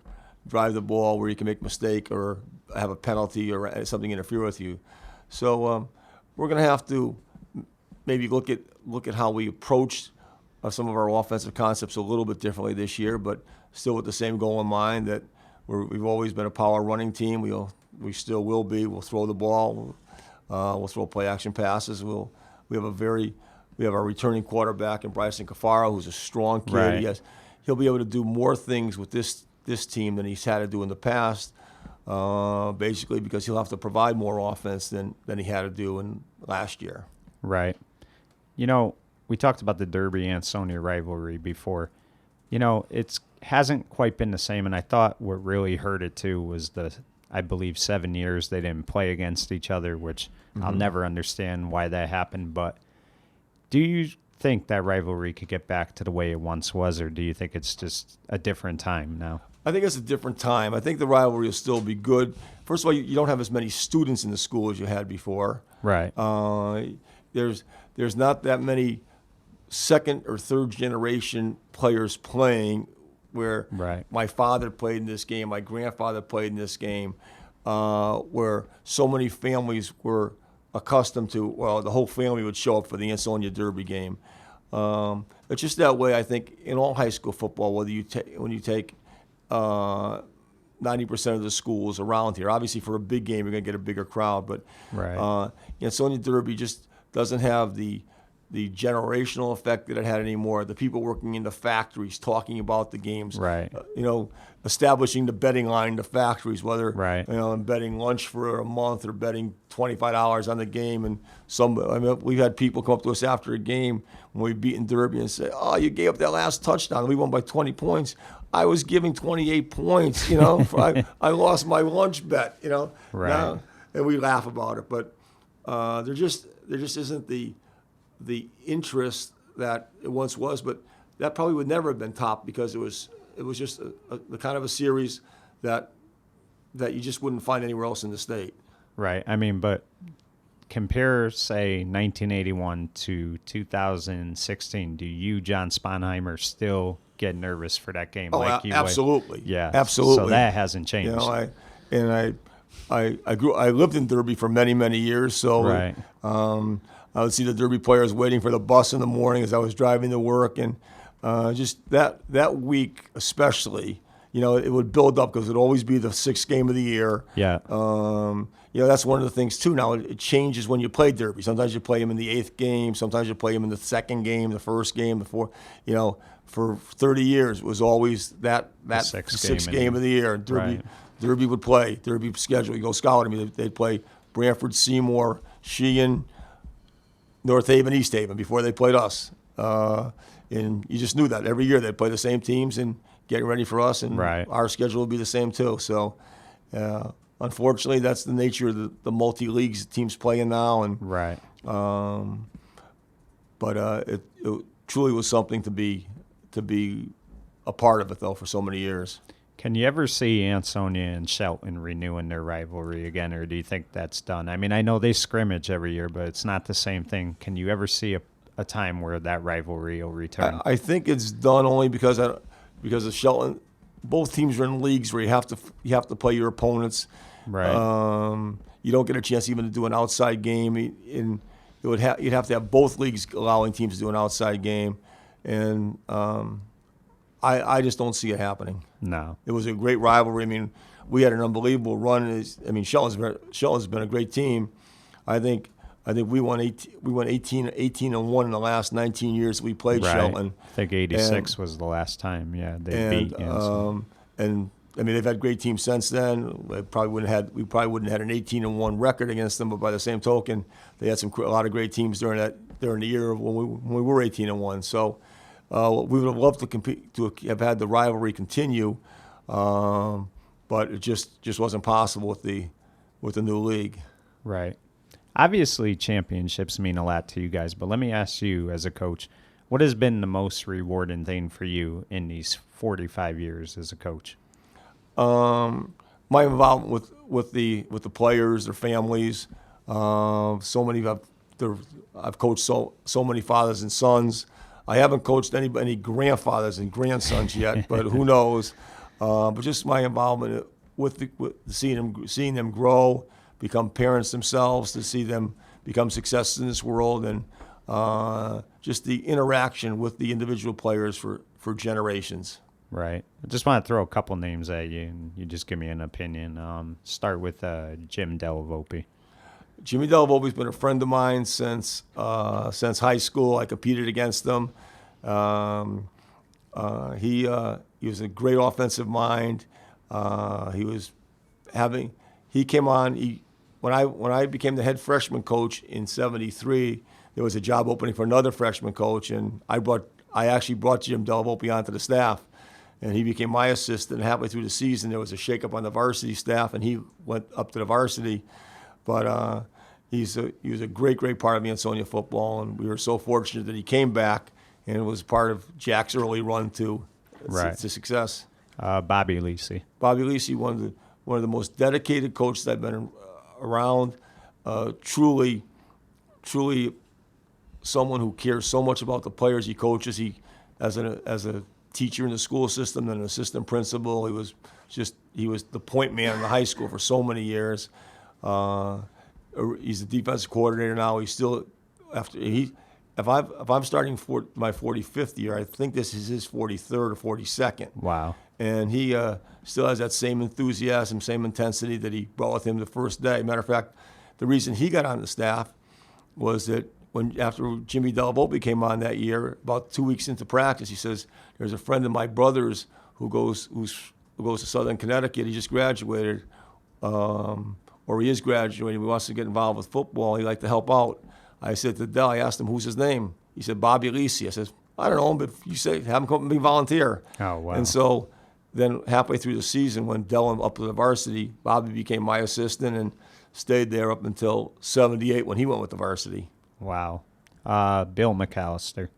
the ball where you can make a mistake or have a penalty or something interfere with you. So we're going to have to maybe look at how we approach some of our offensive concepts a little bit differently this year, but still with the same goal in mind that we've always been a power running team. We still will be. We'll throw the ball. We'll throw play action passes. We have our returning quarterback in Bryson Cafaro, who's a strong kid. Right. He'll be able to do more things with this team than he's had to do in the past. Basically because he'll have to provide more offense than he had to do in last year. Right. We talked about the Derby Ansonia rivalry before. It's hasn't quite been the same. And I thought what really hurt it too was I believe 7 years they didn't play against each other, which I'll never understand why that happened. But do you think that rivalry could get back to the way it once was, or do you think it's just a different time now? I think it's a different time. I think the rivalry will still be good. First of all, you don't have as many students in the school as you had before. Right. There's not that many second or third generation players playing where Right. my father played in this game, my grandfather played in this game, where so many families were accustomed to, well, the whole family would show up for the Ansonia Derby game. It's just that way, I think, in all high school football, when you take 90% of the schools around here. Obviously, for a big game, you're going to get a bigger crowd, but Right. Ansonia Derby just doesn't have the generational effect that it had anymore. The people working in the factories talking about the games, Right. Establishing the betting line in the factories, whether Right. and betting lunch for a month or betting $25 on the game. And we've had people come up to us after a game when we've beaten Derby and say, "Oh, you gave up that last touchdown. We won by 20 points. I was giving 28 points. I lost my lunch bet. Right. Now, and we laugh about it, but there just isn't the interest that it once was. But that probably would never have been topped because it was just the kind of a series that you just wouldn't find anywhere else in the state. Right. I mean, but compare, say, 1981 to 2016. Do you, John Sponheimer, still get nervous for that game? Oh, absolutely. Yeah, absolutely. So that hasn't changed. I lived in Derby for many, many years, so Right. I would see the Derby players waiting for the bus in the morning as I was driving to work, and just that week especially, it would build up because it would always be the sixth game of the year. Yeah. That's one of the things too. Now it changes when you play Derby. Sometimes you play them in the eighth game. Sometimes you play them in the second game, the first game, the fourth. For 30 years it was always that sixth game of the year. Derby would play. Derby schedule. You go scouting. They'd play Brantford, Seymour, Sheehan, North Haven, East Haven before they played us. And you just knew that every year they'd play the same teams and getting ready for us, and Right. our schedule would be the same too. So, unfortunately, that's the nature of the multi-leagues teams playing now. And Right. but it truly was something to be a part of it though for so many years. Can you ever see Ansonia and Shelton renewing their rivalry again, or do you think that's done? I mean, I know they scrimmage every year, but it's not the same thing. Can you ever see a time where that rivalry will return? I think it's done only because of Shelton. Both teams are in leagues where you have to play your opponents. Right. You don't get a chance even to do an outside game. You'd have to have both leagues allowing teams to do an outside game, and I just don't see it happening. No. It was a great rivalry. I mean, we had an unbelievable run. Shelton's been a great team. I think we won 18 and 1 in the last 19 years we played Right. Shelton. I think 86 was the last time. Yeah, they beat Ansonia. And I mean, they've had great teams since then. We probably wouldn't have had an 18 and 1 record against them, but by the same token, they had a lot of great teams during the year when we were 18 and 1. So we would have loved to have had the rivalry continue, but it just wasn't possible with the new league. Right. Obviously, championships mean a lot to you guys, but let me ask you as a coach, what has been the most rewarding thing for you in these 45 years as a coach? My involvement with the players, their families. I've coached so many fathers and sons. I haven't coached any grandfathers and grandsons yet, but who knows? But just my involvement with seeing them grow, become parents themselves, to see them become successes in this world, and just the interaction with the individual players for generations. Right. I just want to throw a couple names at you, and you just give me an opinion. Start with Jim Delavope. Jimmy Delavope's been a friend of mine since high school. I competed against him. He was a great offensive mind. He came on. When I became the head freshman coach in '73, there was a job opening for another freshman coach, and I actually brought Jim Delavope onto the staff. and he became my assistant. Halfway through the season, there was a shakeup on the varsity staff, and he went up to the varsity. But he was a great part of Ansonia football, and we were so fortunate that he came back and was part of Jack's early run to success. Bobby Lisi. Bobby Lisi, one of the most dedicated coaches I've been around. Truly someone who cares so much about the players he coaches. He, as a teacher in the school system and an assistant principal, he was the point man in the high school for so many years. He's the defensive coordinator now. He's still if I'm starting for my 45th year, I think this is his 43rd or 42nd. Wow. And he still has that same enthusiasm, same intensity that he brought with him the first day. Matter of fact, the reason he got on the staff was that after Jimmy Delvopi came on that year, about 2 weeks into practice, he says, "There's a friend of my brother's who goes to Southern Connecticut. He just graduated, or he is graduating. He wants to get involved with football. He'd like to help out." I said to Del, I asked him, "Who's his name?" He said, "Bobby Lisi." I said, "I don't know him, but if you say, have him come and be volunteer." Oh, wow. And so then halfway through the season, when Del went up to the varsity, Bobby became my assistant and stayed there up until '78 when he went with the varsity. Wow. Bill McAllister.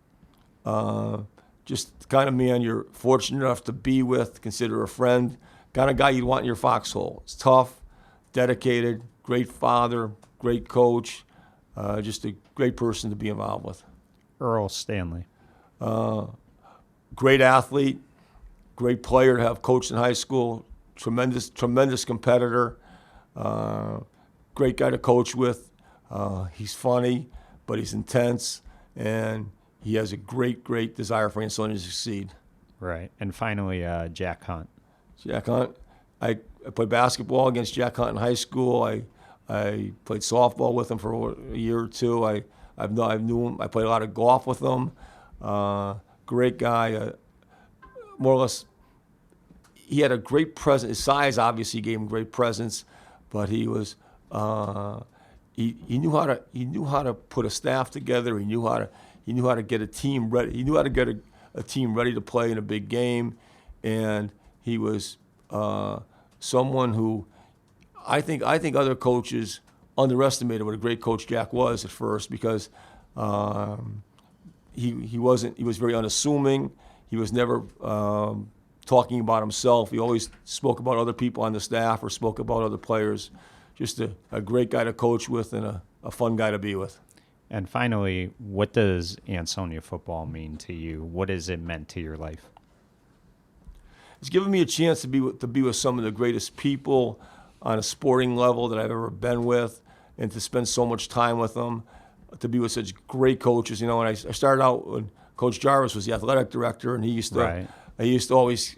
Just the kind of man you're fortunate enough to be with, consider a friend, kind of guy you'd want in your foxhole. It's tough, dedicated, great father, great coach, just a great person to be involved with. Earl Stanley. Great athlete, great player to have coached in high school, tremendous competitor, great guy to coach with. He's funny, but he's intense, and he has a great desire for Ansonia to succeed. Right. And finally, Jack Hunt. Jack Hunt. I played basketball against Jack Hunt in high school. I played softball with him for a year or two. I knew him. I played a lot of golf with him. Great guy. More or less, he had a great presence. His size obviously gave him great presence, but he was he knew how to put a staff together. He knew how to get a team ready. He knew how to get a team ready to play in a big game, and he was someone who I think other coaches underestimated what a great coach Jack was at first, because he was very unassuming. He was never talking about himself. He always spoke about other people on the staff or spoke about other players. Just a great guy to coach with and a fun guy to be with. And finally, what does Ansonia football mean to you? What has it meant to your life? It's given me a chance to be with some of the greatest people on a sporting level that I've ever been with, and to spend so much time with them, to be with such great coaches. You know, when I started out when Coach Jarvis was the athletic director, and he used to, right. I used to always,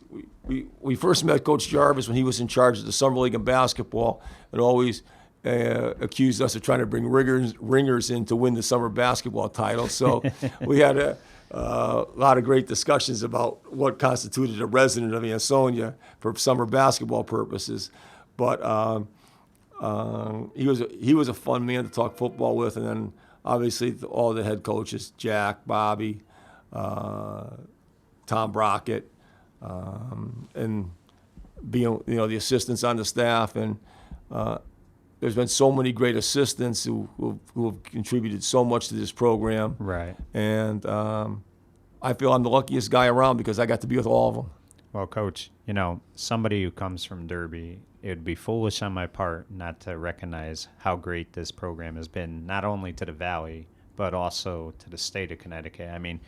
we first met Coach Jarvis when he was in charge of the summer league in basketball, and always accused us of trying to bring ringers in to win the summer basketball title. So we had a lot of great discussions about what constituted a resident of Ansonia for summer basketball purposes. But he was a fun man to talk football with, and then obviously all the head coaches, Jack, Bobby, Tom Brockett, and being the assistants on the staff, and there's been so many great assistants who have contributed so much to this program. Right. And I feel I'm the luckiest guy around because I got to be with all of them. Well, Coach, somebody who comes from Derby, it would be foolish on my part not to recognize how great this program has been, not only to the Valley, but also to the state of Connecticut. I mean,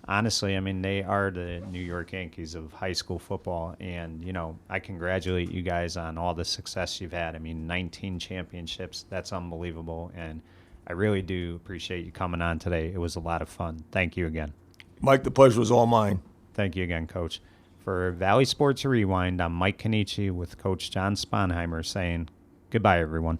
honestly, they are the New York Yankees of high school football, and, I congratulate you guys on all the success you've had. 19 championships, that's unbelievable, and I really do appreciate you coming on today. It was a lot of fun. Thank you again. Mike, the pleasure was all mine. Thank you again, Coach. For Valley Sports Rewind, I'm Mike Cannici with Coach John Sponheimer saying goodbye, everyone.